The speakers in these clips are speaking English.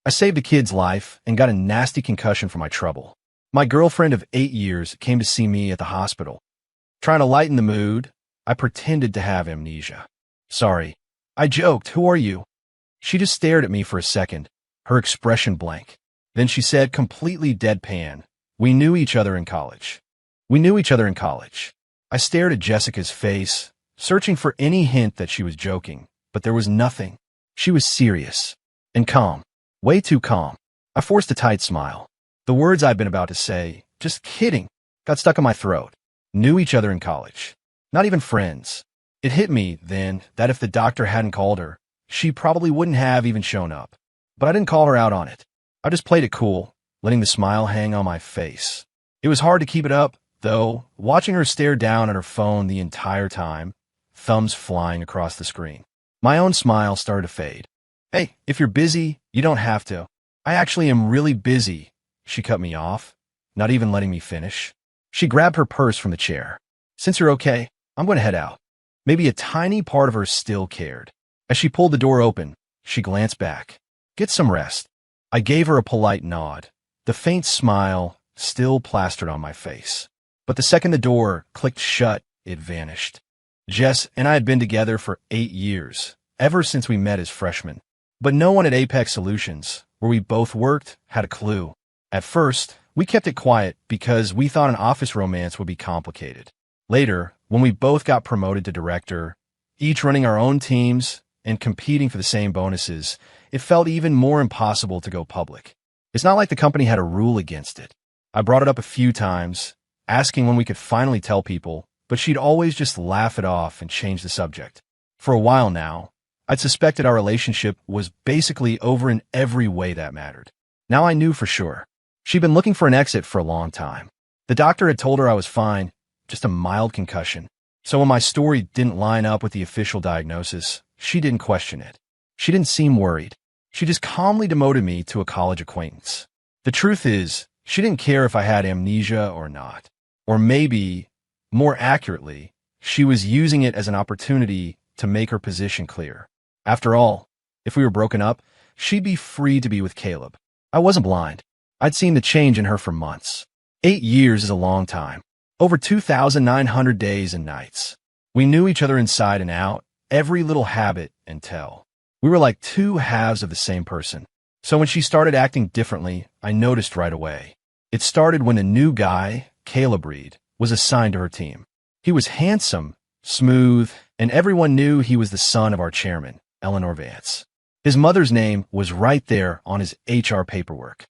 I saved a kid's life and got a nasty concussion for my trouble. My girlfriend of 8 years came to see me at the hospital. Trying to lighten the mood, I pretended to have amnesia. Sorry. I joked, "Who are you?" She just stared at me for a second, her expression blank. Then she said, completely deadpan, "We knew each other in college." We knew each other in college. I stared at Jessica's face, searching for any hint that she was joking, but there was nothing. She was serious and calm, way too calm. I forced a tight smile. The words I'd been about to say, "Just kidding," got stuck in my throat. Knew each other in college. Not even friends. It hit me then that if the doctor hadn't called her, she probably wouldn't have even shown up. But I didn't call her out on it. I just played it cool, letting the smile hang on my face. It was hard to keep it up, though, watching her stare down at her phone the entire time, thumbs flying across the screen. My own smile started to fade. "Hey, if you're busy, you don't have to." "I actually am really busy." She cut me off, not even letting me finish. She grabbed her purse from the chair. "Since you're okay, I'm going to head out." Maybe a tiny part of her still cared. As she pulled the door open, she glanced back. "Get some rest." I gave her a polite nod, the faint smile still plastered on my face. But the second the door clicked shut, it vanished. Jess and I had been together for 8 years, ever since we met as freshmen. But no one at Apex Solutions, where we both worked, had a clue. At first, we kept it quiet because we thought an office romance would be complicated. Later, when we both got promoted to director, each running our own teams and competing for the same bonuses, it felt even more impossible to go public. It's not like the company had a rule against it. I brought it up a few times, asking when we could finally tell people, but she'd always just laugh it off and change the subject. For a while now, I'd suspected our relationship was basically over in every way that mattered. Now I knew for sure. She'd been looking for an exit for a long time. The doctor had told her I was fine, just a mild concussion. So when my story didn't line up with the official diagnosis, she didn't question it. She didn't seem worried. She just calmly demoted me to a college acquaintance. The truth is, she didn't care if I had amnesia or not. Or maybe, more accurately, she was using it as an opportunity to make her position clear. After all, if we were broken up, she'd be free to be with Caleb. I wasn't blind. I'd seen the change in her for months. 8 years is a long time. Over 2,900 days and nights. We knew each other inside and out, every little habit and tell. We were like two halves of the same person. So when she started acting differently, I noticed right away. It started when a new guy, Caleb Reed, was assigned to her team. He was handsome, smooth, and everyone knew he was the son of our chairman, Eleanor Vance. His mother's name was right there on his HR paperwork.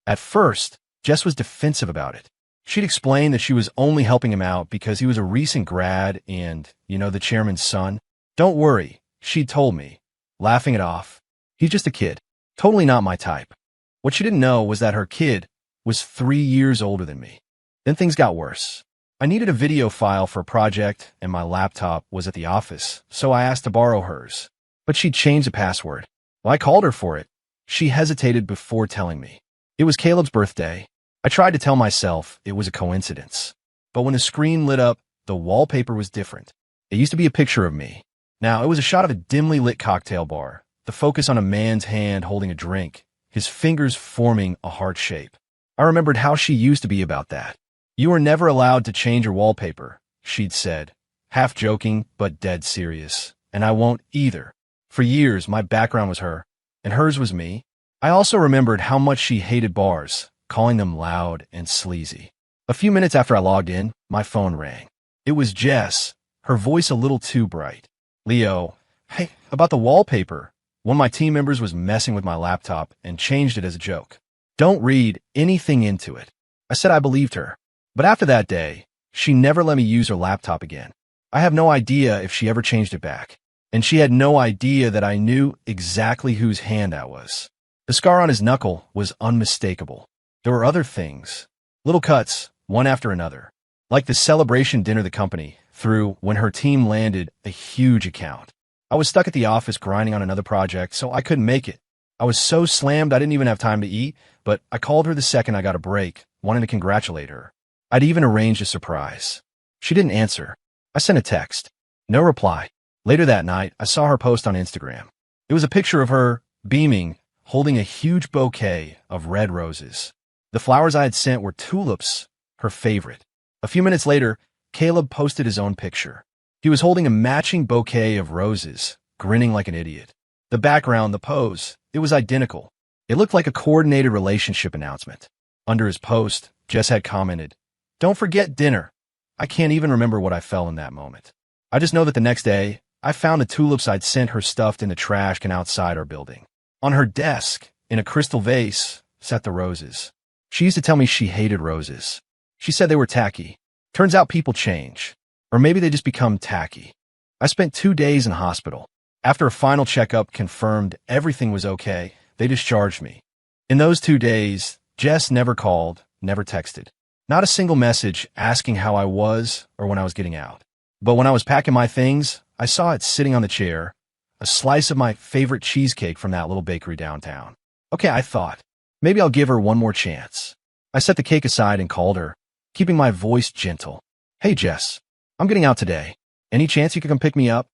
At first, Jess was defensive about it. She'd explained that she was only helping him out because he was a recent grad and, the chairman's son. "Don't worry," she'd told me, laughing it off. "He's just a kid. Totally not my type." What she didn't know was that her kid was 3 years older than me. Then things got worse. I needed a video file for a project, and my laptop was at the office, so I asked to borrow hers. But she'd changed the password. Well, I called her for it. She hesitated before telling me. It was Caleb's birthday. I tried to tell myself it was a coincidence. But when the screen lit up, the wallpaper was different. It used to be a picture of me. Now, it was a shot of a dimly lit cocktail bar, the focus on a man's hand holding a drink, his fingers forming a heart shape. I remembered how she used to be about that. "You were never allowed to change your wallpaper," she'd said, half joking but dead serious. "And I won't either." For years, my background was her, and hers was me. I also remembered how much she hated bars, calling them loud and sleazy. A few minutes after I logged in, my phone rang. It was Jess, her voice a little too bright. "Leo, hey, about the wallpaper." One of my team members was messing with my laptop and changed it as a joke. "Don't read anything into it." I said I believed her. But after that day, she never let me use her laptop again. I have no idea if she ever changed it back. And she had no idea that I knew exactly whose hand that was. The scar on his knuckle was unmistakable. There were other things. Little cuts, one after another. Like the celebration dinner the company threw when her team landed a huge account. I was stuck at the office grinding on another project, so I couldn't make it. I was so slammed I didn't even have time to eat, but I called her the second I got a break, wanting to congratulate her. I'd even arranged a surprise. She didn't answer. I sent a text. No reply. Later that night, I saw her post on Instagram. It was a picture of her, beaming, holding a huge bouquet of red roses. The flowers I had sent were tulips, her favorite. A few minutes later, Caleb posted his own picture. He was holding a matching bouquet of roses, grinning like an idiot. The background, the pose, it was identical. It looked like a coordinated relationship announcement. Under his post, Jess had commented, "Don't forget dinner." I can't even remember what I felt in that moment. I just know that the next day, I found the tulips I'd sent her stuffed in the trash can outside our building. On her desk, in a crystal vase, sat the roses. She used to tell me she hated roses. She said they were tacky. Turns out people change. Or maybe they just become tacky. I spent 2 days in hospital. After a final checkup confirmed everything was okay, they discharged me. In those 2 days, Jess never called, never texted. Not a single message asking how I was or when I was getting out. But when I was packing my things, I saw it sitting on the chair, a slice of my favorite cheesecake from that little bakery downtown. Okay, I thought, maybe I'll give her one more chance. I set the cake aside and called her, keeping my voice gentle. "Hey, Jess, I'm getting out today. Any chance you could come pick me up?"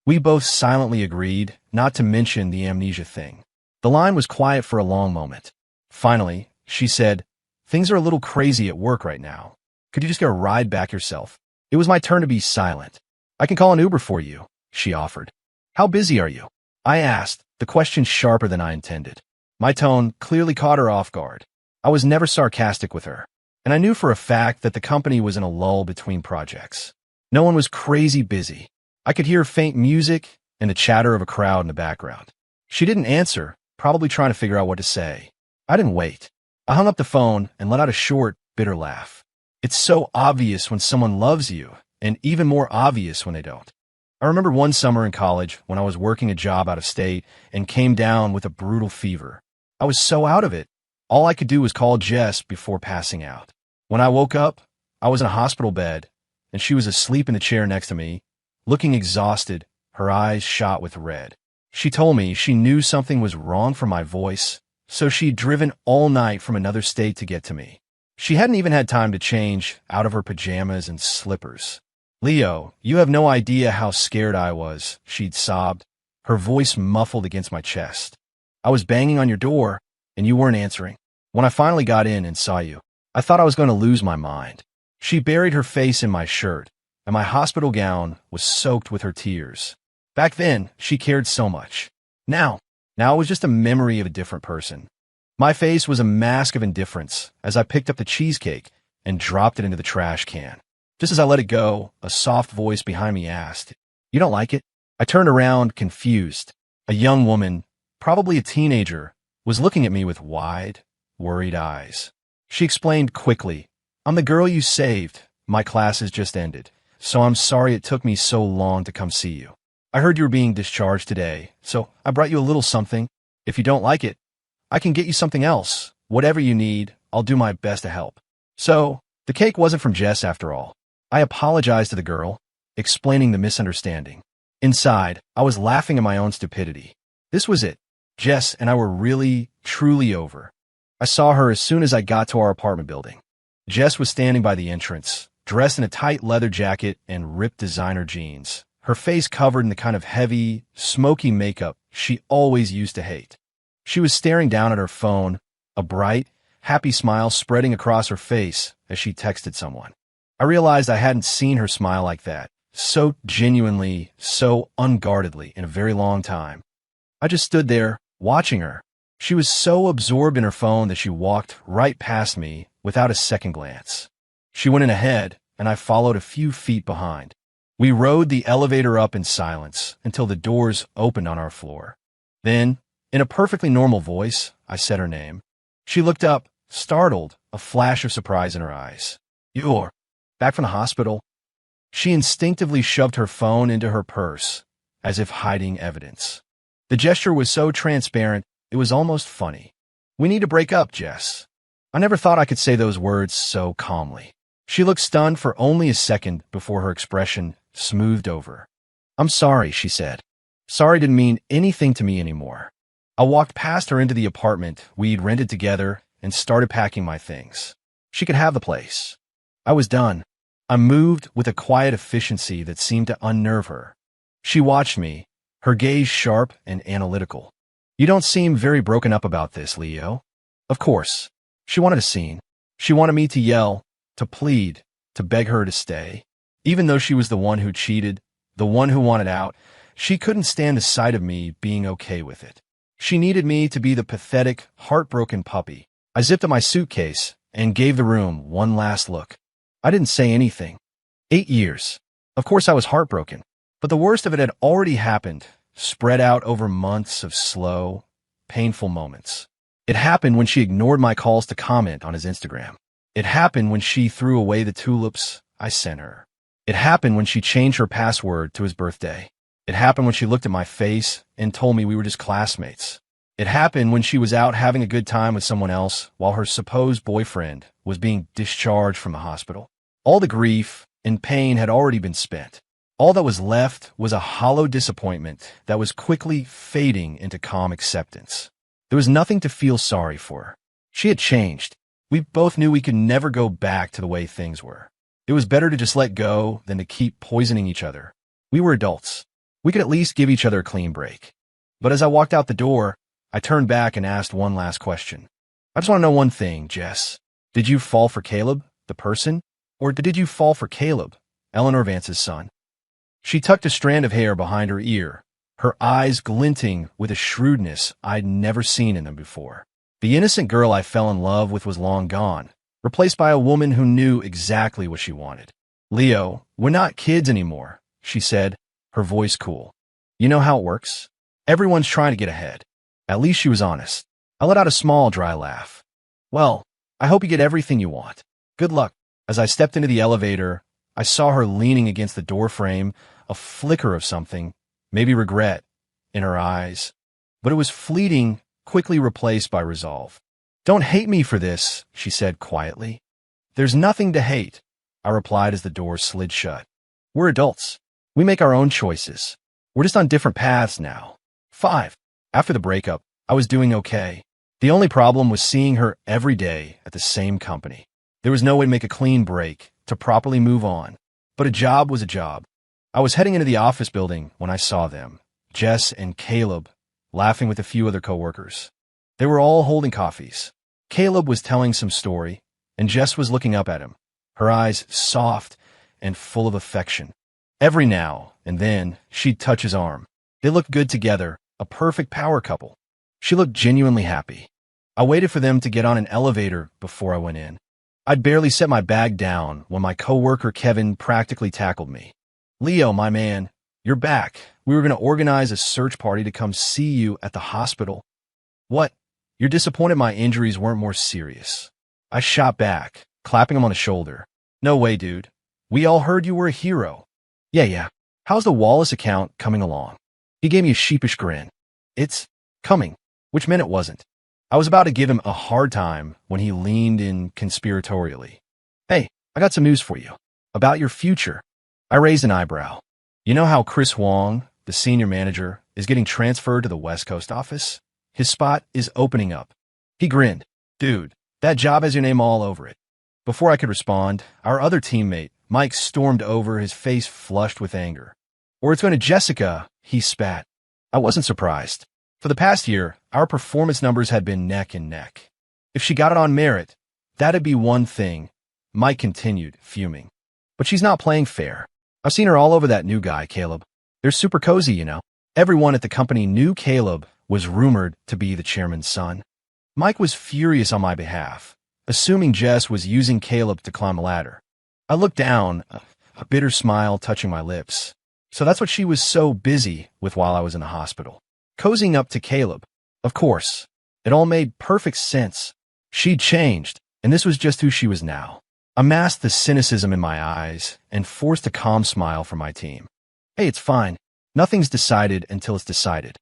We both silently agreed, not to mention the amnesia thing. The line was quiet for a long moment. Finally, she said, "Things are a little crazy at work right now. Could you just get a ride back yourself?" It was my turn to be silent. "I can call an Uber for you," she offered. "How busy are you?" I asked, the question sharper than I intended. My tone clearly caught her off guard. I was never sarcastic with her, and I knew for a fact that the company was in a lull between projects. No one was crazy busy. I could hear faint music and the chatter of a crowd in the background. She didn't answer, probably trying to figure out what to say. I didn't wait. I hung up the phone and let out a short, bitter laugh. It's so obvious when someone loves you, and even more obvious when they don't. I remember one summer in college when I was working a job out of state and came down with a brutal fever. I was so out of it. All I could do was call Jess before passing out. When I woke up, I was in a hospital bed, and she was asleep in the chair next to me, looking exhausted, her eyes shot with red. She told me she knew something was wrong from my voice, so she'd driven all night from another state to get to me. She hadn't even had time to change out of her pajamas and slippers. "Leo, you have no idea how scared I was," she'd sobbed, her voice muffled against my chest. "I was banging on your door, and you weren't answering. When I finally got in and saw you, I thought I was going to lose my mind." She buried her face in my shirt, and my hospital gown was soaked with her tears. Back then, she cared so much. Now it was just a memory of a different person. My face was a mask of indifference as I picked up the cheesecake and dropped it into the trash can. Just as I let it go, a soft voice behind me asked, "You don't like it?" I turned around, confused. A young woman, probably a teenager, was looking at me with wide, worried eyes. She explained quickly, "I'm the girl you saved. My class has just ended, so I'm sorry it took me so long to come see you. I heard you were being discharged today, so I brought you a little something. If you don't like it, I can get you something else. Whatever you need, I'll do my best to help." So, the cake wasn't from Jess after all. I apologized to the girl, explaining the misunderstanding. Inside, I was laughing at my own stupidity. This was it. Jess and I were really, truly over. I saw her as soon as I got to our apartment building. Jess was standing by the entrance, dressed in a tight leather jacket and ripped designer jeans, her face covered in the kind of heavy, smoky makeup she always used to hate. She was staring down at her phone, a bright, happy smile spreading across her face as she texted someone. I realized I hadn't seen her smile like that, so genuinely, so unguardedly, in a very long time. I just stood there, watching her. She was so absorbed in her phone that she walked right past me without a second glance. She went in ahead, and I followed a few feet behind. We rode the elevator up in silence until the doors opened on our floor. Then, in a perfectly normal voice, I said her name. She looked up, startled, a flash of surprise in her eyes. "You're back from the hospital?" She instinctively shoved her phone into her purse, as if hiding evidence. The gesture was so transparent, it was almost funny. "We need to break up, Jess." I never thought I could say those words so calmly. She looked stunned for only a second before her expression smoothed over. "I'm sorry," she said. Sorry didn't mean anything to me anymore. I walked past her into the apartment we'd rented together and started packing my things. She could have the place. I was done. I moved with a quiet efficiency that seemed to unnerve her. She watched me, her gaze sharp and analytical. You don't seem very broken up about this, Leo. Of course. She wanted a scene. She wanted me to yell, to plead, to beg her to stay. Even though she was the one who cheated, the one who wanted out, she couldn't stand the sight of me being okay with it. She needed me to be the pathetic, heartbroken puppy. I zipped up my suitcase and gave the room one last look. I didn't say anything. 8 years. Of course I was heartbroken, but the worst of it had already happened, spread out over months of slow, painful moments. It happened when she ignored my calls to comment on his Instagram. It happened when she threw away the tulips I sent her. It happened when she changed her password to his birthday. It happened when she looked at my face and told me we were just classmates. It happened when she was out having a good time with someone else while her supposed boyfriend was being discharged from the hospital. All the grief and pain had already been spent. All that was left was a hollow disappointment that was quickly fading into calm acceptance. There was nothing to feel sorry for her. She had changed. We both knew we could never go back to the way things were. It was better to just let go than to keep poisoning each other. We were adults. We could at least give each other a clean break. But as I walked out the door, I turned back and asked one last question. I just want to know one thing, Jess. Did you fall for Caleb, the person? Or did you fall for Caleb, Eleanor Vance's son? She tucked a strand of hair behind her ear, her eyes glinting with a shrewdness I'd never seen in them before. The innocent girl I fell in love with was long gone, replaced by a woman who knew exactly what she wanted. Leo, we're not kids anymore, she said, her voice cool. You know how it works? Everyone's trying to get ahead. At least she was honest. I let out a small, dry laugh. Well, I hope you get everything you want. Good luck. As I stepped into the elevator, I saw her leaning against the doorframe, a flicker of something, maybe regret, in her eyes. But it was fleeting, quickly replaced by resolve. Don't hate me for this, she said quietly. There's nothing to hate, I replied as the door slid shut. We're adults. We make our own choices. We're just on different paths now. 5. After the breakup, I was doing okay. The only problem was seeing her every day at the same company. There was no way to make a clean break, to properly move on. But a job was a job. I was heading into the office building when I saw them, Jess and Caleb, laughing with a few other coworkers. They were all holding coffees. Caleb was telling some story, and Jess was looking up at him, her eyes soft and full of affection. Every now and then, she'd touch his arm. They looked good together, a perfect power couple. She looked genuinely happy. I waited for them to get on an elevator before I went in. I'd barely set my bag down when my coworker Kevin practically tackled me. Leo, my man, you're back. We were going to organize a search party to come see you at the hospital. What? You're disappointed my injuries weren't more serious. I shot back, clapping him on the shoulder. No way, dude. We all heard you were a hero. Yeah. How's the Wallace account coming along? He gave me a sheepish grin. It's coming, which meant it wasn't. I was about to give him a hard time when he leaned in conspiratorially. Hey, I got some news for you. About your future. I raised an eyebrow. You know how Chris Huang, the senior manager, is getting transferred to the West Coast office? His spot is opening up. He grinned. Dude, that job has your name all over it. Before I could respond, our other teammate, Mike, stormed over, his face flushed with anger. Or it's going to Jessica, he spat. I wasn't surprised. For the past year, our performance numbers had been neck and neck. If she got it on merit, that'd be one thing, Mike continued, fuming. But she's not playing fair. I've seen her all over that new guy, Caleb. They're super cozy, you know. Everyone at the company knew Caleb was rumored to be the chairman's son. Mike was furious on my behalf, assuming Jess was using Caleb to climb a ladder. I looked down, a bitter smile touching my lips. So that's what she was so busy with while I was in the hospital. Cozying up to Caleb. Of course. It all made perfect sense. She'd changed, and this was just who she was now. I masked the cynicism in my eyes and forced a calm smile from my team. Hey, it's fine. Nothing's decided until it's decided.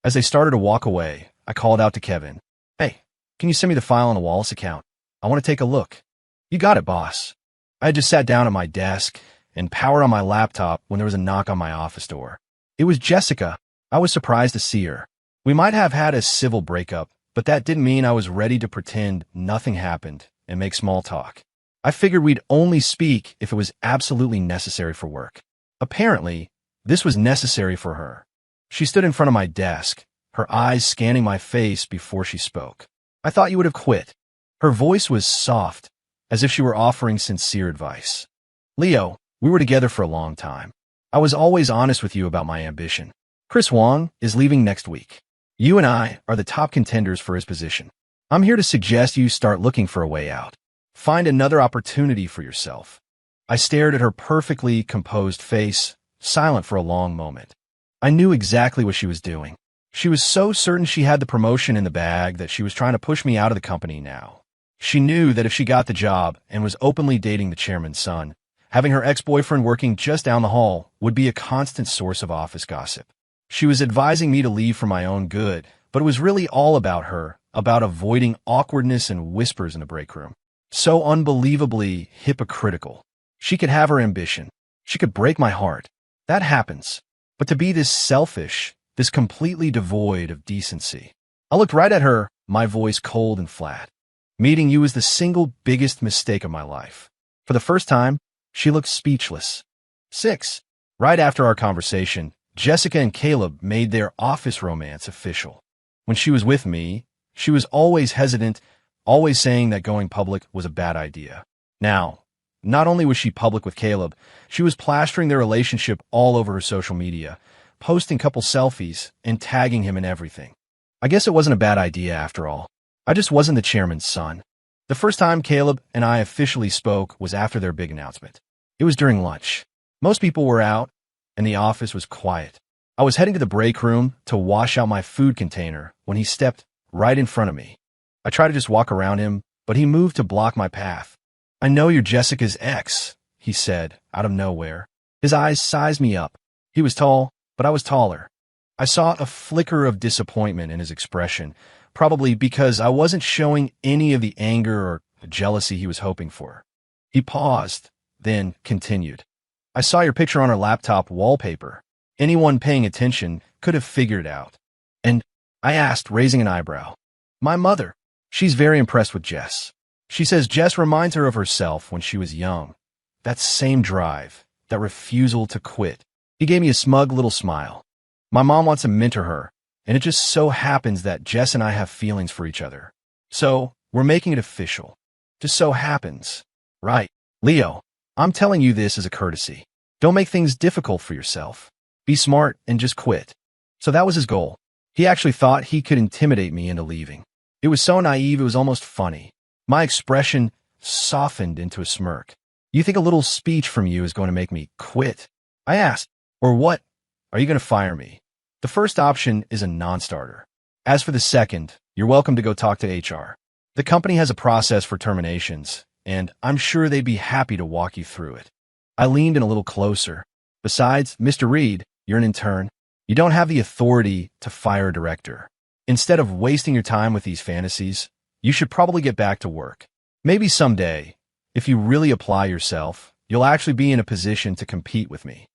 As they started to walk away, I called out to Kevin. Hey, can you send me the file on the Wallace account? I want to take a look. You got it, boss. I had just sat down at my desk and powered on my laptop when there was a knock on my office door. It was Jessica. I was surprised to see her. We might have had a civil breakup, but that didn't mean I was ready to pretend nothing happened and make small talk. I figured we'd only speak if it was absolutely necessary for work. Apparently, this was necessary for her. She stood in front of my desk, her eyes scanning my face before she spoke. I thought you would have quit. Her voice was soft, as if she were offering sincere advice. Leo, we were together for a long time. I was always honest with you about my ambition. Chris Wong is leaving next week. You and I are the top contenders for his position. I'm here to suggest you start looking for a way out. Find another opportunity for yourself. I stared at her perfectly composed face, silent for a long moment. I knew exactly what she was doing. She was so certain she had the promotion in the bag that she was trying to push me out of the company now. She knew that if she got the job and was openly dating the chairman's son, having her ex-boyfriend working just down the hall would be a constant source of office gossip. She was advising me to leave for my own good, but it was really all about her, about avoiding awkwardness and whispers in the break room. So unbelievably hypocritical. She could have her ambition. She could break my heart. That happens. But to be this selfish, this completely devoid of decency. I looked right at her, my voice cold and flat. Meeting you was the single biggest mistake of my life. For the first time, she looked speechless. 6. Right after our conversation, Jessica and Caleb made their office romance official. When she was with me, she was always hesitant, always saying that going public was a bad idea. Now, not only was she public with Caleb, she was plastering their relationship all over her social media, posting couple selfies and tagging him in everything. I guess it wasn't a bad idea after all. I just wasn't the chairman's son. The first time Caleb and I officially spoke was after their big announcement. It was during lunch. Most people were out, and the office was quiet. I was heading to the break room to wash out my food container when he stepped right in front of me. I tried to just walk around him, but he moved to block my path. I know you're Jessica's ex, he said, out of nowhere. His eyes sized me up. He was tall, but I was taller. I saw a flicker of disappointment in his expression, probably because I wasn't showing any of the anger or jealousy he was hoping for. He paused, then continued. I saw your picture on her laptop wallpaper. Anyone paying attention could have figured it out. And I asked, raising an eyebrow. My mother. She's very impressed with Jess. She says Jess reminds her of herself when she was young. That same drive, that refusal to quit. He gave me a smug little smile. My mom wants to mentor her, and it just so happens that Jess and I have feelings for each other. So, we're making it official. Just so happens. Right. Leo, I'm telling you this as a courtesy. Don't make things difficult for yourself. Be smart and just quit. So that was his goal. He actually thought he could intimidate me into leaving. It was so naive it was almost funny. My expression softened into a smirk. You think a little speech from you is going to make me quit? I asked. Or what? Are you going to fire me? The first option is a non-starter. As for the second, you're welcome to go talk to HR. The company has a process for terminations, and I'm sure they'd be happy to walk you through it. I leaned in a little closer. Besides, Mr. Reed, you're an intern. You don't have the authority to fire a director. Instead of wasting your time with these fantasies, you should probably get back to work. Maybe someday, if you really apply yourself, you'll actually be in a position to compete with me.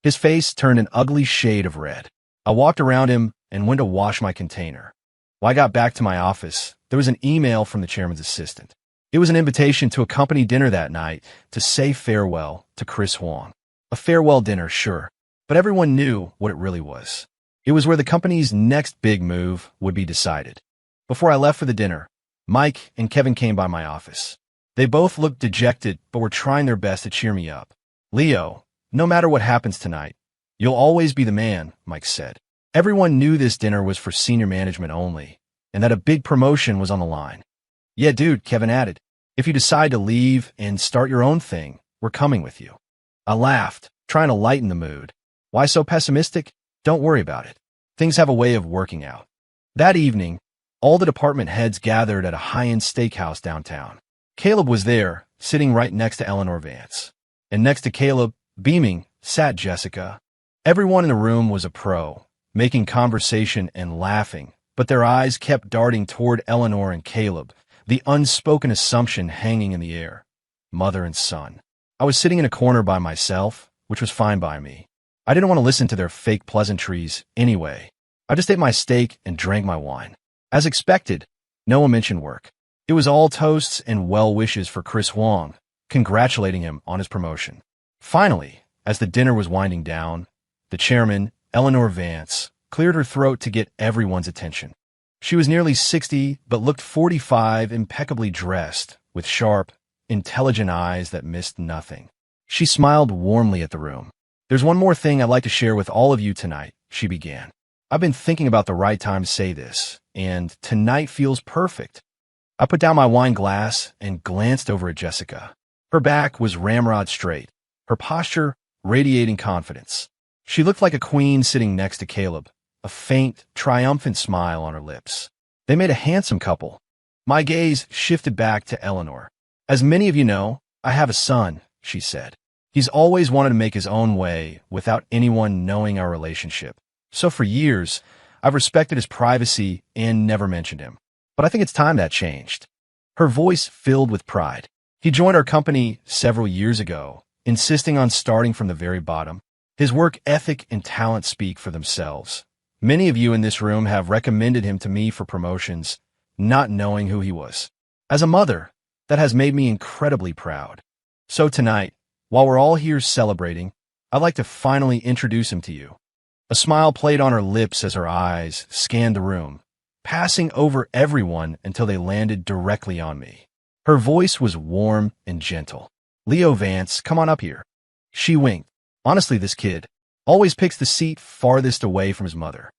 His face turned an ugly shade of red. I walked around him and went to wash my container. When I got back to my office, there was an email from the chairman's assistant. It was an invitation to a company dinner that night to say farewell to Chris Huang. A farewell dinner, sure, but everyone knew what it really was. It was where the company's next big move would be decided. Before I left for the dinner, Mike and Kevin came by my office. They both looked dejected, but were trying their best to cheer me up. Leo, no matter what happens tonight, you'll always be the man, Mike said. Everyone knew this dinner was for senior management only, and that a big promotion was on the line. Yeah, dude, Kevin added. If you decide to leave and start your own thing, we're coming with you. I laughed, trying to lighten the mood. Why so pessimistic? Don't worry about it. Things have a way of working out. That evening, all the department heads gathered at a high-end steakhouse downtown. Caleb was there, sitting right next to Eleanor Vance. And next to Caleb, beaming, sat Jessica. Everyone in the room was a pro, making conversation and laughing, but their eyes kept darting toward Eleanor and Caleb, the unspoken assumption hanging in the air. Mother and son. I was sitting in a corner by myself, which was fine by me. I didn't want to listen to their fake pleasantries anyway. I just ate my steak and drank my wine. As expected, no one mentioned work. It was all toasts and well wishes for Chris Huang, congratulating him on his promotion. Finally, as the dinner was winding down, the chairman, Eleanor Vance, cleared her throat to get everyone's attention. She was nearly 60, but looked 45, impeccably dressed, with sharp, intelligent eyes that missed nothing. She smiled warmly at the room. "There's one more thing I'd like to share with all of you tonight," she began. "I've been thinking about the right time to say this, and tonight feels perfect." I put down my wine glass and glanced over at Jessica. Her back was ramrod straight, her posture radiating confidence. She looked like a queen sitting next to Caleb, a faint, triumphant smile on her lips. They made a handsome couple. My gaze shifted back to Eleanor. "As many of you know, I have a son," she said. "He's always wanted to make his own way without anyone knowing our relationship. So for years, I've respected his privacy and never mentioned him. But I think it's time that changed." Her voice filled with pride. "He joined our company several years ago, insisting on starting from the very bottom. His work ethic and talent speak for themselves. Many of you in this room have recommended him to me for promotions, not knowing who he was. As a mother, that has made me incredibly proud. So tonight, while we're all here celebrating, I'd like to finally introduce him to you." A smile played on her lips as her eyes scanned the room, passing over everyone until they landed directly on me. Her voice was warm and gentle. "Leo Vance, come on up here." She winked. "Honestly, this kid always picks the seat farthest away from his mother."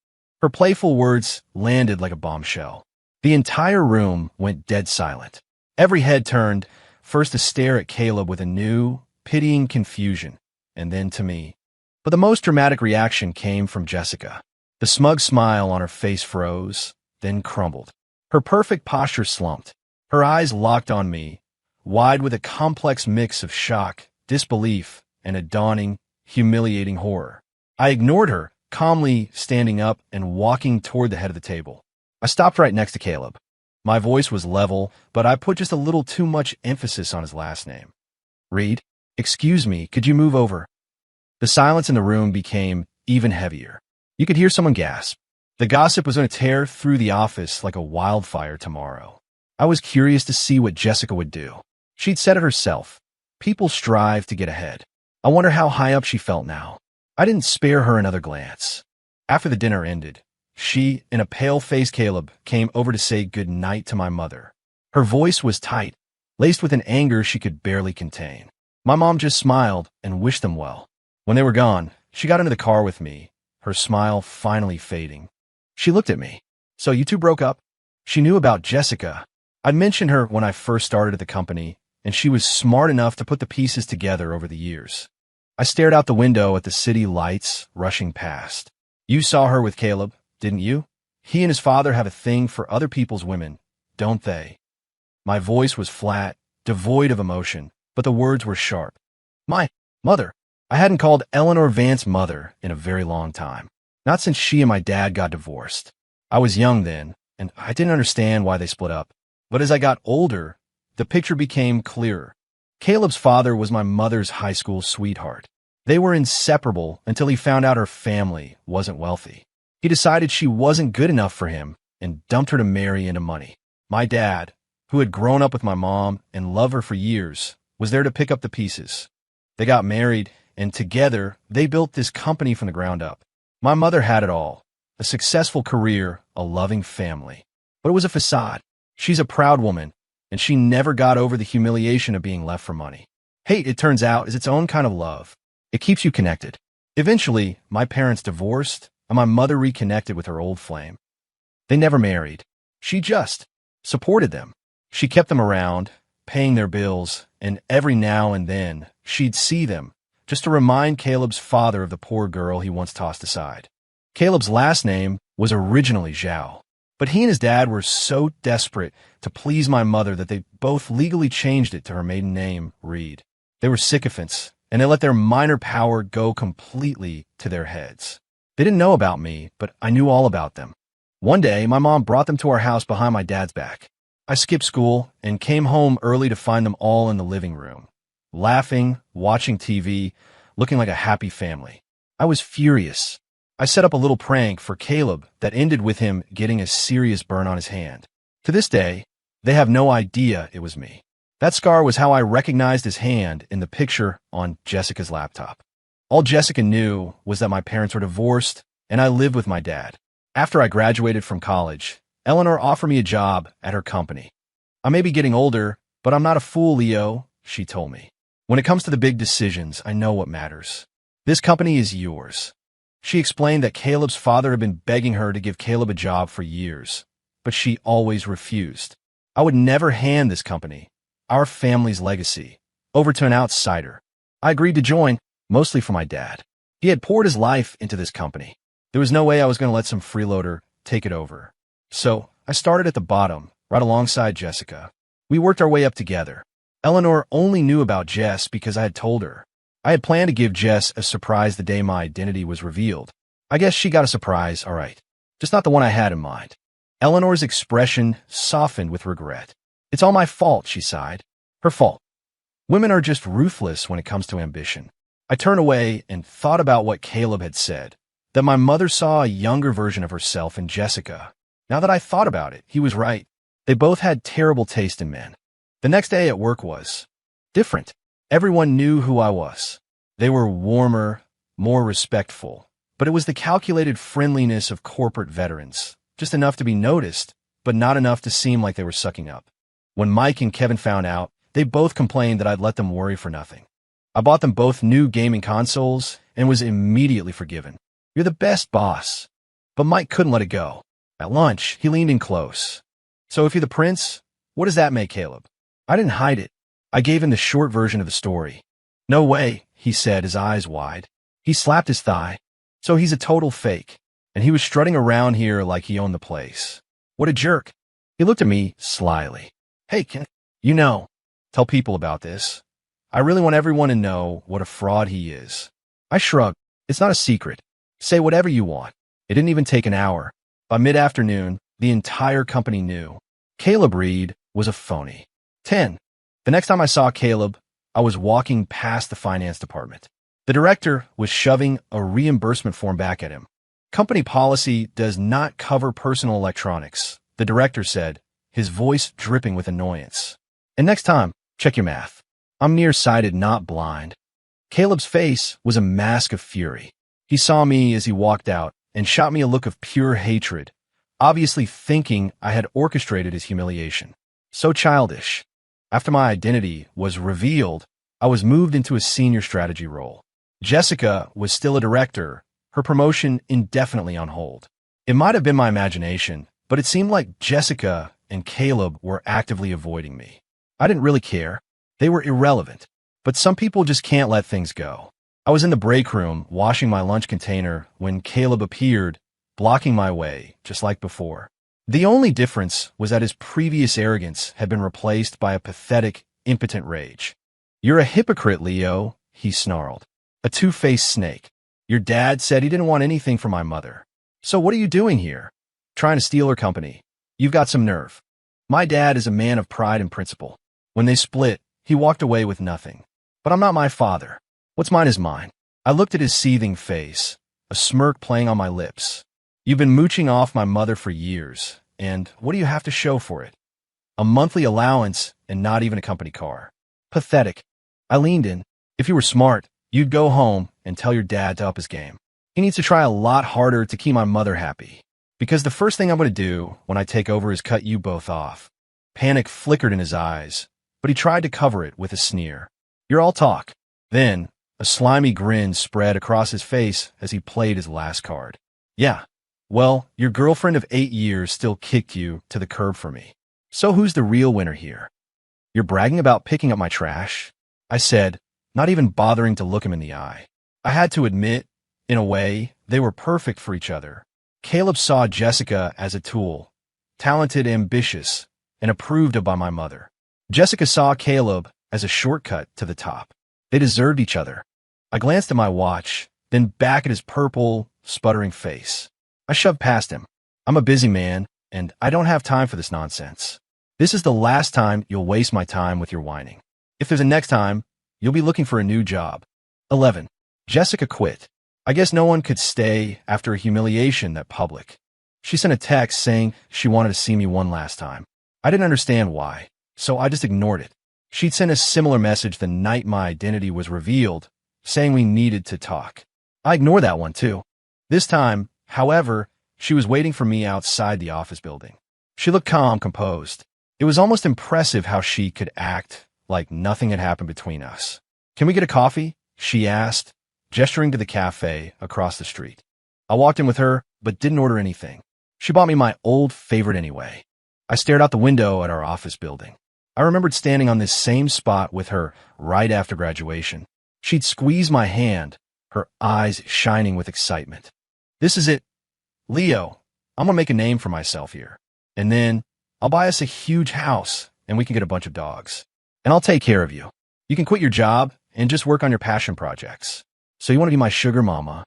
Her playful words landed like a bombshell. The entire room went dead silent. Every head turned, first to stare at Caleb with a new, pitying confusion, and then to me. But the most dramatic reaction came from Jessica. The smug smile on her face froze, then crumbled. Her perfect posture slumped. Her eyes locked on me, wide with a complex mix of shock, disbelief, and a dawning, humiliating horror. I ignored her, calmly standing up and walking toward the head of the table. I stopped right next to Caleb. My voice was level, but I put just a little too much emphasis on his last name. "Reed, excuse me, could you move over?" The silence in the room became even heavier. You could hear someone gasp. The gossip was going to tear through the office like a wildfire tomorrow. I was curious to see what Jessica would do. She'd said it herself. People strive to get ahead. I wonder how high up she felt now. I didn't spare her another glance. After the dinner ended, she and a pale-faced Caleb came over to say good night to my mother. Her voice was tight, laced with an anger she could barely contain. My mom just smiled and wished them well. When they were gone, she got into the car with me, her smile finally fading. She looked at me. "So you two broke up?" She knew about Jessica. I'd mentioned her when I first started at the company, and she was smart enough to put the pieces together over the years. I stared out the window at the city lights rushing past. "You saw her with Caleb, didn't you? He and his father have a thing for other people's women, don't they?" My voice was flat, devoid of emotion, but the words were sharp. "My mother." I hadn't called Eleanor Vance mother in a very long time. Not since she and my dad got divorced. I was young then, and I didn't understand why they split up. But as I got older, the picture became clearer. Caleb's father was my mother's high school sweetheart. They were inseparable until he found out her family wasn't wealthy. He decided she wasn't good enough for him and dumped her to marry into money. My dad, who had grown up with my mom and loved her for years, was there to pick up the pieces. They got married, and together they built this company from the ground up. My mother had it all, a successful career, a loving family. But it was a facade. She's a proud woman, and she never got over the humiliation of being left for money. Hate, it turns out, is its own kind of love. It keeps you connected. Eventually, my parents divorced, and my mother reconnected with her old flame. They never married. She just supported them. She kept them around, paying their bills, and every now and then, she'd see them, just to remind Caleb's father of the poor girl he once tossed aside. Caleb's last name was originally Zhao, but he and his dad were so desperate to please my mother that they both legally changed it to her maiden name, Reed. They were sycophants, and they let their minor power go completely to their heads. They didn't know about me, but I knew all about them. One day, my mom brought them to our house behind my dad's back. I skipped school and came home early to find them all in the living room, laughing, watching TV, looking like a happy family. I was furious. I set up a little prank for Caleb that ended with him getting a serious burn on his hand. To this day, they have no idea it was me. That scar was how I recognized his hand in the picture on Jessica's laptop. All Jessica knew was that my parents were divorced and I lived with my dad. After I graduated from college, Eleanor offered me a job at her company. I may be getting older, but I'm not a fool, Leo, she told me. When it comes to the big decisions, I know what matters. This company is yours. She explained that Caleb's father had been begging her to give Caleb a job for years, but she always refused. I would never hand this company, our family's legacy, over to an outsider. I agreed to join, mostly for my dad. He had poured his life into this company. There was no way I was going to let some freeloader take it over. So I started at the bottom, right alongside Jessica. We worked our way up together. Eleanor only knew about Jess because I had told her. I had planned to give Jess a surprise the day my identity was revealed. I guess she got a surprise, all right. Just not the one I had in mind. Eleanor's expression softened with regret. It's all my fault, she sighed. Her fault. Women are just ruthless when it comes to ambition. I turned away and thought about what Caleb had said, that my mother saw a younger version of herself in Jessica. Now that I thought about it, he was right. They both had terrible taste in men. The next day at work was different. Everyone knew who I was. They were warmer, more respectful, but it was the calculated friendliness of corporate veterans, just enough to be noticed, but not enough to seem like they were sucking up. When Mike and Kevin found out, they both complained that I'd let them worry for nothing. I bought them both new gaming consoles and was immediately forgiven. You're the best, boss. But Mike couldn't let it go. At lunch, he leaned in close. So if you're the prince, what does that make Caleb? I didn't hide it. I gave him the short version of the story. No way, he said, his eyes wide. He slapped his thigh. So he's a total fake. And he was strutting around here like he owned the place. What a jerk. He looked at me slyly. Hey, tell people about this. I really want everyone to know what a fraud he is. I shrugged. It's not a secret. Say whatever you want. It didn't even take an hour. By mid-afternoon, the entire company knew. Caleb Reed was a phony. 10. The next time I saw Caleb, I was walking past the finance department. The director was shoving a reimbursement form back at him. Company policy does not cover personal electronics, the director said, his voice dripping with annoyance. And next time, check your math. I'm nearsighted, not blind. Caleb's face was a mask of fury. He saw me as he walked out and shot me a look of pure hatred, obviously thinking I had orchestrated his humiliation. So childish. After my identity was revealed, I was moved into a senior strategy role. Jessica was still a director, her promotion indefinitely on hold. It might have been my imagination, but it seemed like Jessica and Caleb were actively avoiding me. I didn't really care. They were irrelevant. But some people just can't let things go. I was in the break room washing my lunch container when Caleb appeared, blocking my way, just like before. The only difference was that his previous arrogance had been replaced by a pathetic, impotent rage. You're a hypocrite, Leo, he snarled. A two-faced snake. Your dad said he didn't want anything from my mother. So what are you doing here? Trying to steal her company. You've got some nerve. My dad is a man of pride and principle. When they split, he walked away with nothing. But I'm not my father. What's mine is mine. I looked at his seething face, a smirk playing on my lips. You've been mooching off my mother for years, and what do you have to show for it? A monthly allowance and not even a company car. Pathetic. I leaned in. If you were smart, you'd go home and tell your dad to up his game. He needs to try a lot harder to keep my mother happy. Because the first thing I'm going to do when I take over is cut you both off. Panic flickered in his eyes, but he tried to cover it with a sneer. You're all talk. Then, a slimy grin spread across his face as he played his last card. Yeah. Well, your girlfriend of 8 years still kicked you to the curb for me. So who's the real winner here? You're bragging about picking up my trash? I said, not even bothering to look him in the eye. I had to admit, in a way, they were perfect for each other. Caleb saw Jessica as a tool, talented, ambitious, and approved of by my mother. Jessica saw Caleb as a shortcut to the top. They deserved each other. I glanced at my watch, then back at his purple, sputtering face. I shoved past him. I'm a busy man, and I don't have time for this nonsense. This is the last time you'll waste my time with your whining. If there's a next time, you'll be looking for a new job. 11. Jessica quit. I guess no one could stay after a humiliation that public. She sent a text saying she wanted to see me one last time. I didn't understand why, so I just ignored it. She'd sent a similar message the night my identity was revealed, saying we needed to talk. I ignored that one too. This time, However, she was waiting for me outside the office building. She looked calm, composed. It was almost impressive how she could act like nothing had happened between us. "Can we get a coffee?" she asked, gesturing to the cafe across the street. I walked in with her, but didn't order anything. She bought me my old favorite anyway. I stared out the window at our office building. I remembered standing on this same spot with her right after graduation. She'd squeeze my hand, her eyes shining with excitement. "This is it. Leo, I'm gonna make a name for myself here. And then I'll buy us a huge house and we can get a bunch of dogs. And I'll take care of you. You can quit your job and just work on your passion projects. So you want to be my sugar mama?"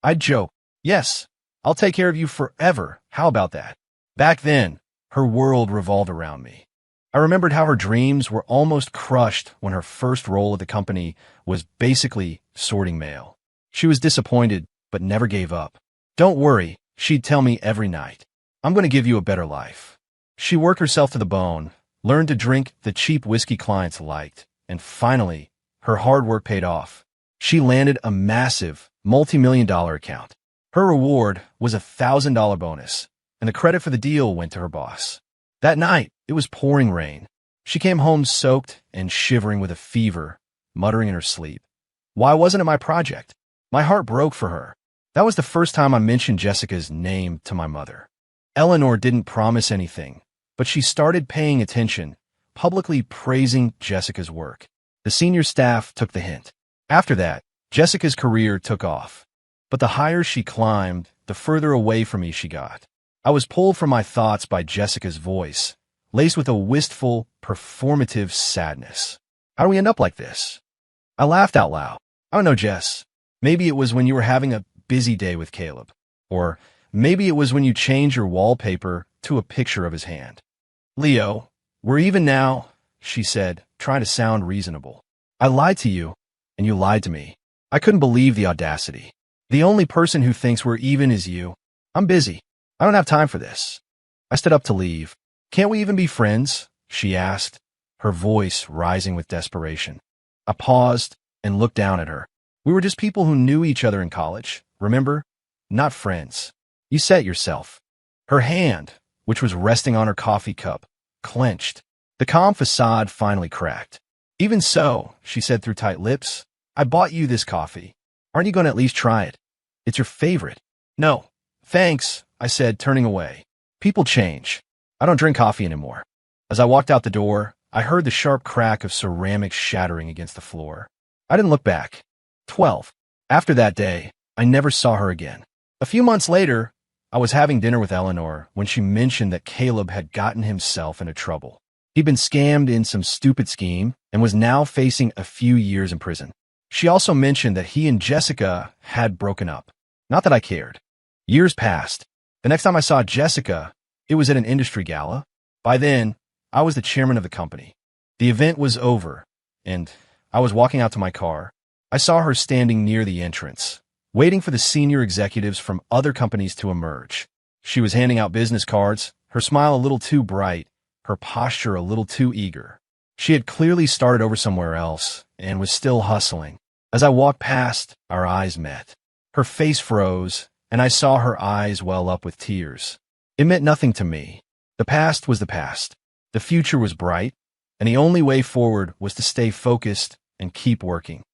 I'd joke, "Yes, I'll take care of you forever. How about that?" Back then, her world revolved around me. I remembered how her dreams were almost crushed when her first role at the company was basically sorting mail. She was disappointed, but never gave up. "Don't worry," she'd tell me every night. "I'm going to give you a better life." She worked herself to the bone, learned to drink the cheap whiskey clients liked, and finally, her hard work paid off. She landed a massive, multi-million-dollar account. Her reward was a $1,000 bonus, and the credit for the deal went to her boss. That night, it was pouring rain. She came home soaked and shivering with a fever, muttering in her sleep. Why wasn't it my project? My heart broke for her. That was the first time I mentioned Jessica's name to my mother. Eleanor didn't promise anything, but she started paying attention, publicly praising Jessica's work. The senior staff took the hint. After that, Jessica's career took off. But the higher she climbed, the further away from me she got. I was pulled from my thoughts by Jessica's voice, laced with a wistful, performative sadness. "How do we end up like this?" I laughed out loud. "I don't know, Jess. Maybe it was when you were having a busy day with Caleb. Or maybe it was when you changed your wallpaper to a picture of his hand." "Leo, we're even now," she said, trying to sound reasonable. "I lied to you, and you lied to me." I couldn't believe the audacity. "The only person who thinks we're even is you. I'm busy. I don't have time for this." I stood up to leave. "Can't we even be friends?" she asked, her voice rising with desperation. I paused and looked down at her. "We were just people who knew each other in college, remember? Not friends. You said it yourself." Her hand, which was resting on her coffee cup, clenched. The calm facade finally cracked. "Even so," she said through tight lips, "I bought you this coffee. Aren't you going to at least try it? It's your favorite." "No, thanks," I said, turning away. People change. I don't drink coffee anymore. As I walked out the door, I heard the sharp crack of ceramics shattering against the floor. I didn't look back. 12. After that day, I never saw her again. A few months later, I was having dinner with Eleanor when she mentioned that Caleb had gotten himself into trouble. He'd been scammed in some stupid scheme and was now facing a few years in prison. She also mentioned that he and Jessica had broken up. Not that I cared. Years passed. The next time I saw Jessica, it was at an industry gala. By then, I was the chairman of the company. The event was over, and I was walking out to my car. I saw her standing near the entrance, waiting for the senior executives from other companies to emerge. She was handing out business cards, her smile a little too bright, her posture a little too eager. She had clearly started over somewhere else and was still hustling. As I walked past, our eyes met. Her face froze, and I saw her eyes well up with tears. It meant nothing to me. The past was the past. The future was bright, and the only way forward was to stay focused and keep working.